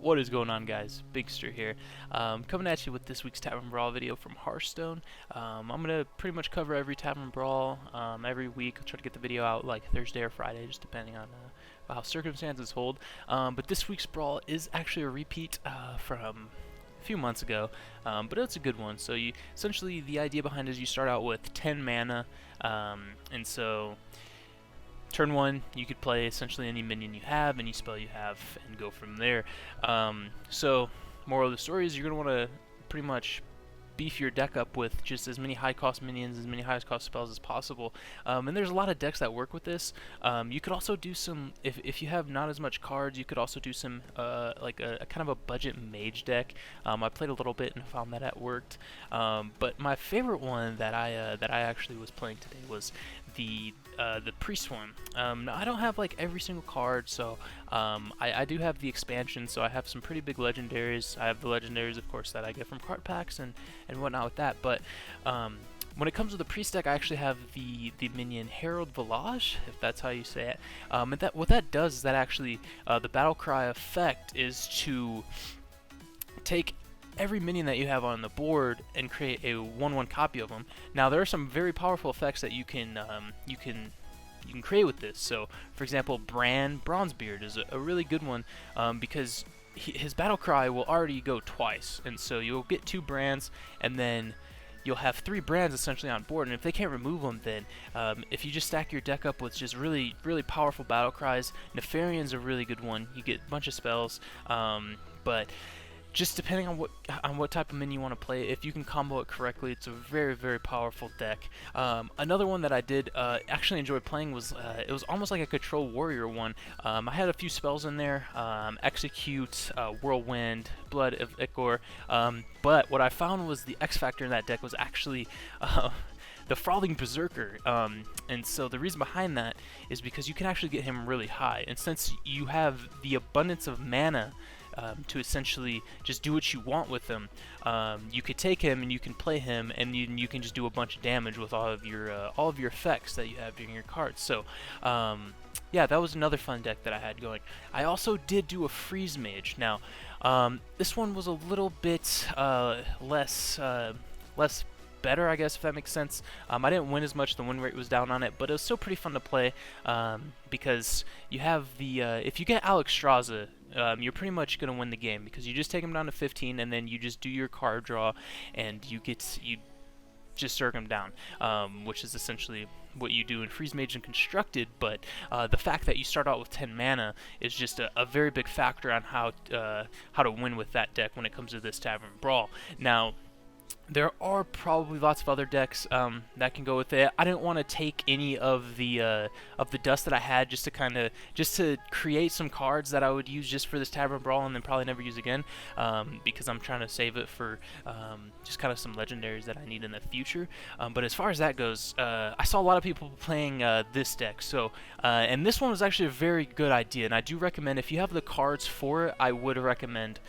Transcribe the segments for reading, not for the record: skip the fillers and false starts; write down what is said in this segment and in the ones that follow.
What is going on, guys? Bigster here, coming at you with this week's Tavern Brawl video from Hearthstone. I'm going to pretty much cover every Tavern Brawl every week. I'll try to get the video out like Thursday or Friday, just depending on how circumstances hold. But this week's Brawl is actually a repeat from a few months ago, but it's a good one. So essentially the idea behind it is you start out with 10 mana, and so turn one, you could play essentially any minion you have, any spell you have, and go from there. So, moral of the story is you're going to want to pretty much beef your deck up with just as many high-cost minions, as many high-cost spells as possible. And there's a lot of decks that work with this. You could also do some, if you have not as much cards, you could also do some, like a kind of a budget mage deck. I played a little bit and found that it worked. But my favorite one that I actually was playing today was the priest one. Now I don't have like every single card, so I do have the expansion, so I have some pretty big legendaries. I have the legendaries, of course, that I get from card packs and whatnot with that. But when it comes to the priest deck, I actually have the minion Herald Village, if that's how you say it. And what that does is that actually the battle cry effect is to take every minion that you have on the board and create a 1/1 copy of them. Now there are some very powerful effects that you can create with this. So, for example, Bronzebeard is a really good one because his battle cry will already go twice, and so you'll get 2 Brands, and then you'll have 3 Brands essentially on board. And if they can't remove them, then if you just stack your deck up with just really powerful battle cries, Nefarian's a really good one. You get a bunch of spells, but just depending on what type of minion you want to play, if you can combo it correctly, it's a very powerful deck. Another one that I did actually enjoy playing was it was almost like a control warrior one. I had a few spells in there, Execute, Whirlwind, Blood of Ichor, but what I found was the X factor in that deck was actually the Frothing Berserker, and so the reason behind that is because you can actually get him really high, and since you have the abundance of mana to essentially just do what you want with him, you could take him and you can play him, and you can just do a bunch of damage with all of your effects that you have during your cards. So yeah, that was another fun deck that I had going. I also did do a Freeze Mage. Now this one was a little bit less better, I guess, if that makes sense. I didn't win as much, the win rate was down on it, but it was still pretty fun to play because you have the if you get Alexstrasza, you're pretty much going to win the game because you just take him down to 15, and then you just do your card draw, and you just circ him down, which is essentially what you do in Freeze Mage and Constructed. But the fact that you start out with 10 mana is just a very big factor on how to win with that deck when it comes to this Tavern Brawl. Now, there are probably lots of other decks that can go with it. I didn't want to take any of the dust that I had just to create some cards that I would use just for this Tavern Brawl and then probably never use again, because I'm trying to save it for just kind of some legendaries that I need in the future. But as far as that goes, I saw a lot of people playing this deck. So and this one was actually a very good idea, and I do recommend, if you have the cards for it, I would recommend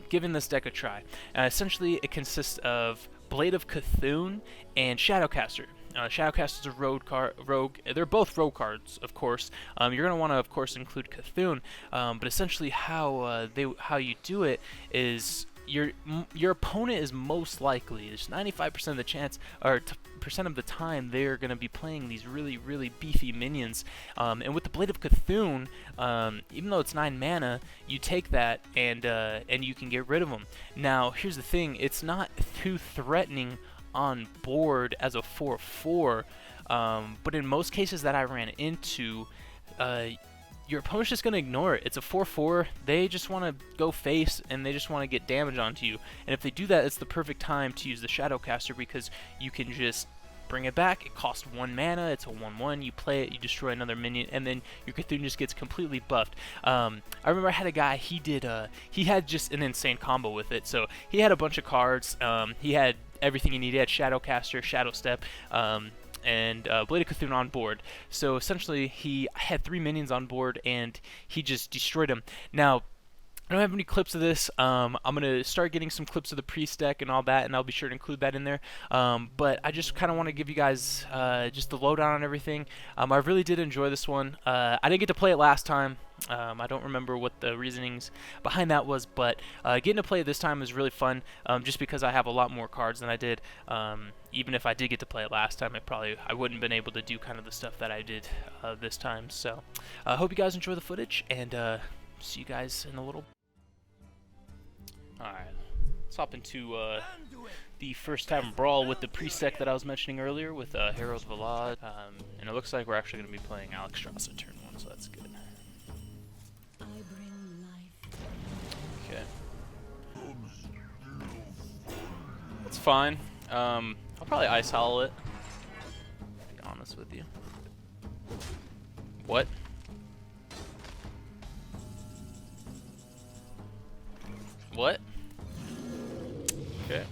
giving this deck a try. Essentially, it consists of Blade of Cthulhu and Shadowcaster. Shadowcaster is a rogue. They're both rogue cards, of course. You're going to want to, of course, include Cthulhu, but essentially how you do it is your opponent is most likely, there's 95% of the chance, or percent of the time, they're going to be playing these really beefy minions, and with the Blade of Cthulhu, even though it's 9 mana, you take that and you can get rid of them. Now here's the thing, it's not too threatening on board as a 4/4, but in most cases that I ran into, your opponent's just going to ignore it. It's a 4/4, they just want to go face, and they just want to get damage onto you. And if they do that, it's the perfect time to use the Shadowcaster, because you can just bring it back. It costs 1 mana, it's a 1/1, you play it, you destroy another minion, and then your Cthulhu just gets completely buffed. I remember I had a guy, he had just an insane combo with it. So he had a bunch of cards, he had everything he needed. He had Shadowcaster, Shadow Step, and Blade of Cthulhu on board. So essentially, he had 3 minions on board, and he just destroyed them. Now, I don't have any clips of this. I'm going to start getting some clips of the priest deck and all that, and I'll be sure to include that in there. But I just kind of want to give you guys just the lowdown on everything. I really did enjoy this one. I didn't get to play it last time. I don't remember what the reasonings behind that was, but getting to play it this time was really fun, just because I have a lot more cards than I did. Even if I did get to play it last time, I wouldn't have been able to do kind of the stuff that I did this time. So I hope you guys enjoy the footage, and see you guys in a little. Alright, let's hop into the first Tavern Brawl with the preset that I was mentioning earlier with Harold Valad, and it looks like we're actually going to be playing Alex Strasser turn 1, so that's good. Okay. That's fine. I'll probably ice hollow it, to be honest with you. What? What? Okay.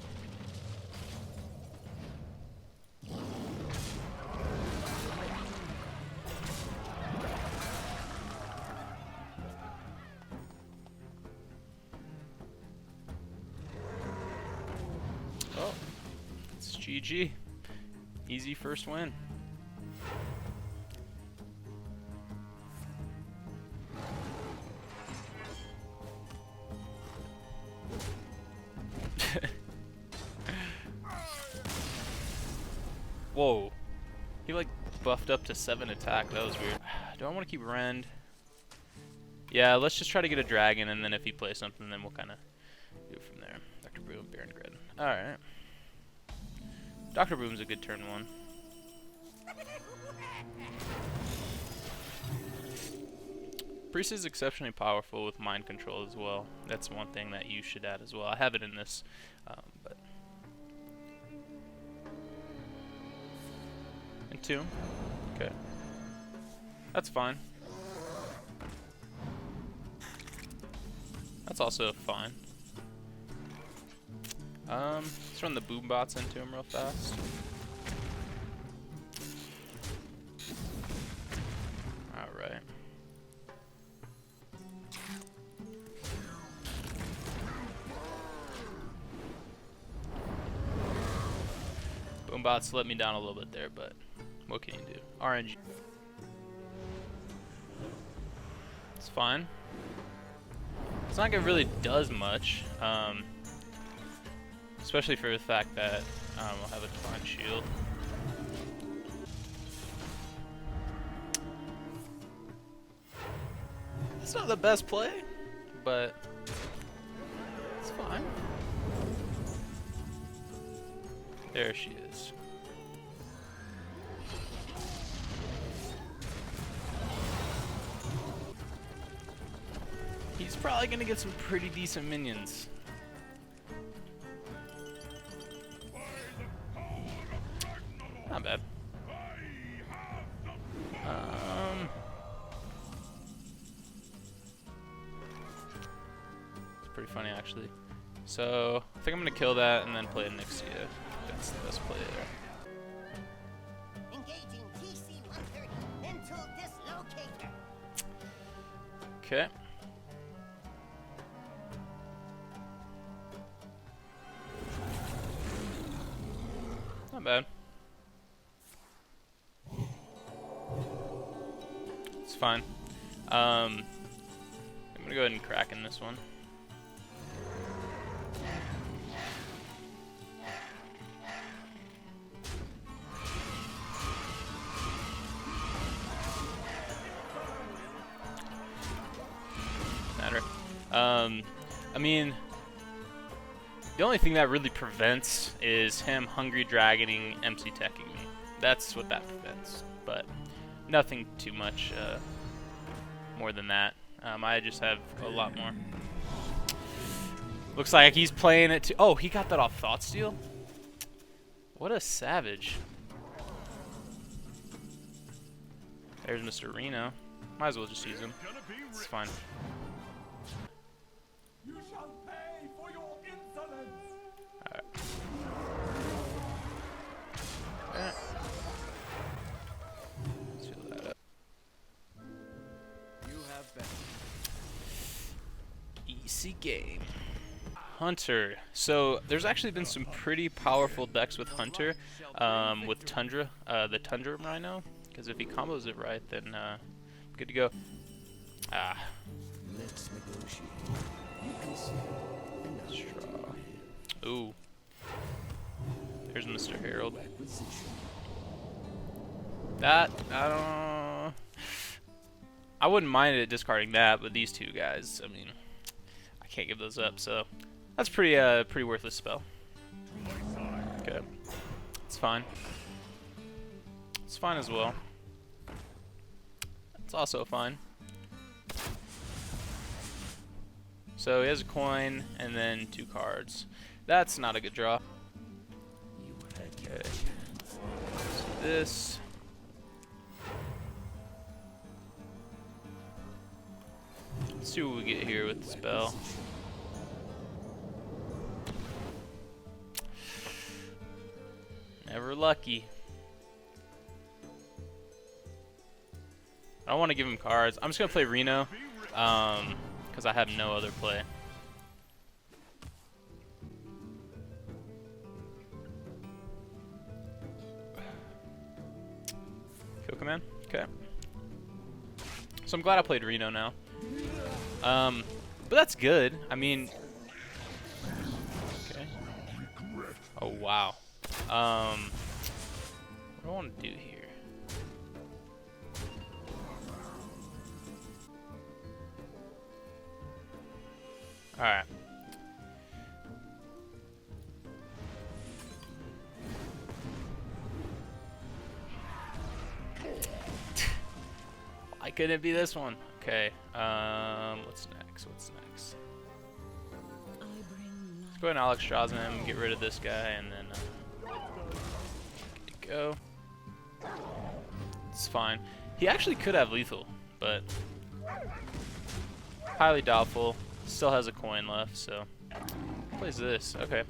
Oh, it's GG. Easy first win. Whoa. He like buffed up to 7 attack. That was weird. Do I want to keep Rend? Yeah, let's just try to get a dragon, and then if he plays something, then we'll kind of do it from there. Dr. Boom, Baron Grid. Alright. Dr. Boom's a good turn 1. Priest is exceptionally powerful with mind control as well. That's one thing that you should add as well. I have it in this, but... And 2. Okay. That's fine. That's also fine. Let's run the boom bots into him real fast. Alright. Boom bots let me down a little bit there, but what can you do? RNG. It's fine. It's not like it really does much. Especially for the fact that we'll have a Divine Shield. It's not the best play, but it's fine. There she is. He's probably gonna get some pretty decent minions. Not bad. It's pretty funny actually. So I think I'm gonna kill that and then play Nixia. That's the best play there. Engaging TC-130 mental dislocator. Okay. Not bad. It's fine. I'm gonna go ahead and crack in this one. Matter. I mean, the only thing that really prevents is him hungry dragoning, MC teching me. That's what that prevents, but nothing too much more than that. I just have a lot more. Looks like he's playing it too. Oh, he got that off Thought Steal? What a savage. There's Mr. Reno. Might as well just use him. It's fine. Easy game. Hunter. So there's actually been some pretty powerful decks with Hunter, with Tundra, the Tundra Rhino, because if he combos it right, then good to go. Ah. Let's negotiate. You can see Straw. Ooh. There's Mr. Harold. acquisition. That, I don't. I wouldn't mind it discarding that, but these two guys, I mean, I can't give those up, so that's pretty worthless spell. Okay. It's fine. It's fine as well. It's also fine. So he has a coin and then 2 cards. That's not a good draw. Okay. So this. Let's see what we get here with the spell. Never lucky. I don't want to give him cards. I'm just gonna play Reno, because I have no other play. Kill command. Okay. So I'm glad I played Reno now. But that's good. I mean. Okay. Oh wow. What do I want to do here? Alright. Why couldn't it be this one? Okay. What's next? What's next? Let's go ahead and Alex Strauss him, get rid of this guy, and then good to go. It's fine. He actually could have lethal, but highly doubtful. Still has a coin left, so plays this. Okay,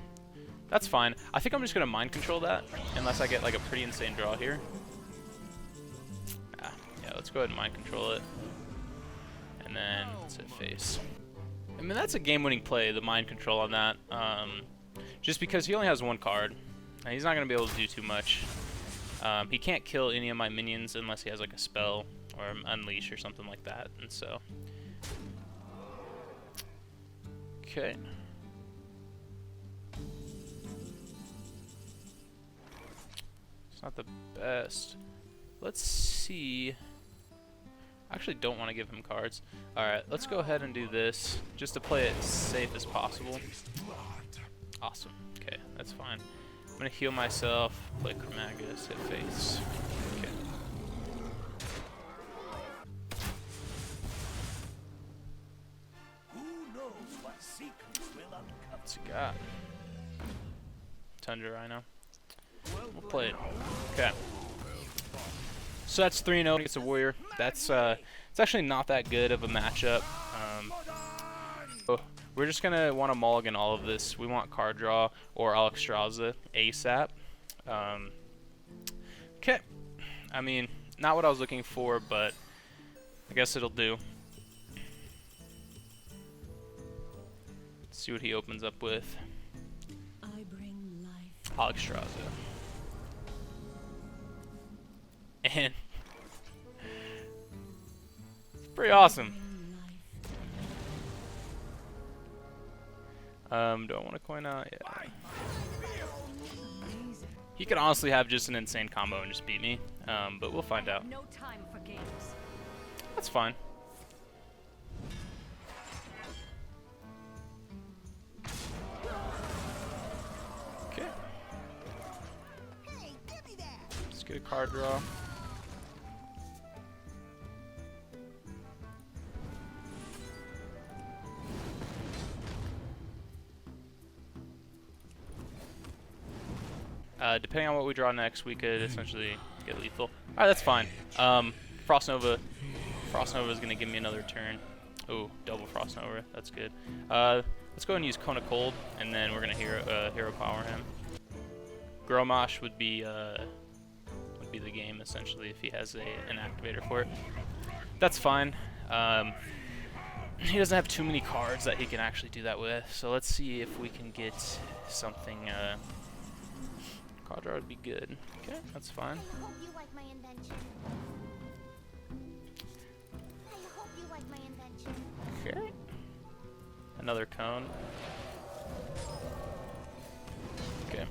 that's fine. I think I'm just gonna mind control that, unless I get like a pretty insane draw here. Yeah, let's go ahead and mind control it, and then let's hit face. I mean, that's a game-winning play, the mind control on that. Just because he only has 1 card, and he's not gonna be able to do too much. He can't kill any of my minions unless he has like a spell or unleash or something like that, and so. Okay. It's not the best. Let's see. I actually don't want to give him cards. Alright, let's go ahead and do this just to play it safe as possible. Awesome. Okay, that's fine. I'm going to heal myself, play Chromagus, hit face. Okay. What's he got? Tundra Rhino. We'll play it. Okay. So that's 3-0 against a Warrior. That's it's actually not that good of a matchup. So we're just gonna want to mulligan all of this. We want card draw or Alexstrasza ASAP. Okay. I mean, not what I was looking for, but I guess it'll do. Let's see what he opens up with. I bring life. Alexstrasza. And it's pretty awesome. Do I want to coin out? Yeah. He could honestly have just an insane combo and just beat me, but we'll find out. No time for games. That's fine. Okay. Hey, give me that. Let's get a card draw. Depending on what we draw next, we could essentially get lethal. Alright, that's fine. Frost Nova is going to give me another turn. Oh, double Frost Nova. That's good. Let's go ahead and use Kona Cold, and then we're going to hero power him. Gromosh would be the game, essentially, if he has an activator for it. That's fine. He doesn't have too many cards that he can actually do that with, so let's see if we can get something. Card draw would be good. Okay, that's fine. I hope you like my invention. I hope you like my invention. Okay. Another cone. Okay.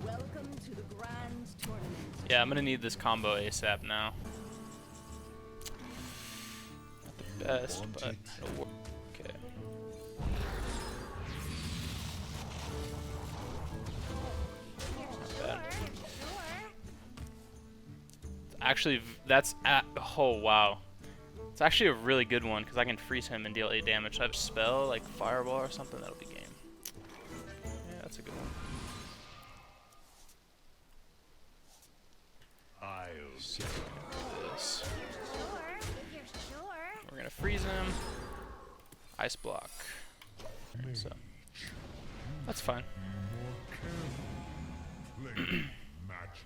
Welcome to the grand tournament. Yeah, I'm gonna need this combo ASAP now. Not the best, but it'll work. Okay. Not bad. Actually, that's at. Oh, wow. It's actually a really good one because I can freeze him and deal 8 damage. I have spell, like Fireball or something, that'll be game. Yeah, that's a good one. I'll see. This. Sure, if you're sure. We're gonna freeze him. Ice block. Alright, so that's fine. Play magic.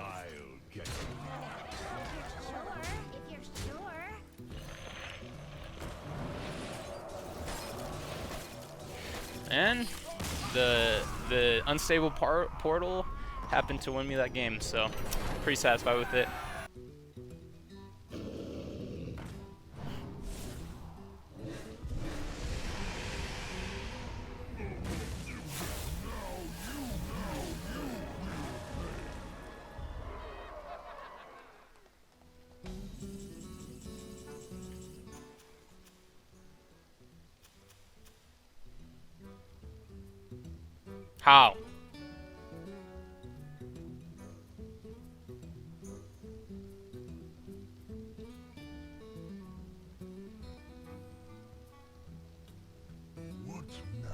I'll get you. Sure, if you're sure. And the unstable portal happened to win me that game, so pretty satisfied with it. How? What now?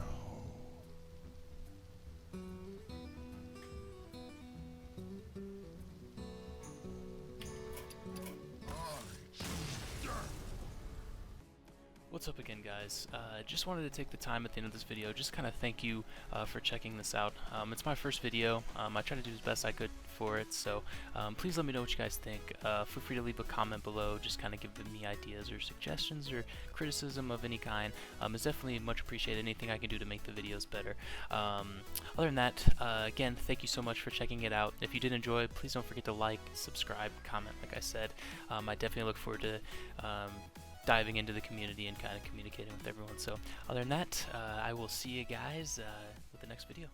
What's up again, guys? Just wanted to take the time at the end of this video, just kind of thank you for checking this out. It's my first video. I tried to do as best I could for it, so please let me know what you guys think. Feel free to leave a comment below, just kind of giving me ideas or suggestions or criticism of any kind. It's definitely much appreciated. Anything I can do to make the videos better. Other than that, again, thank you so much for checking it out. If you did enjoy, please don't forget to like, subscribe, comment, like I said. I definitely look forward to diving into the community and kind of communicating with everyone. So other than that, I will see you guys with the next video.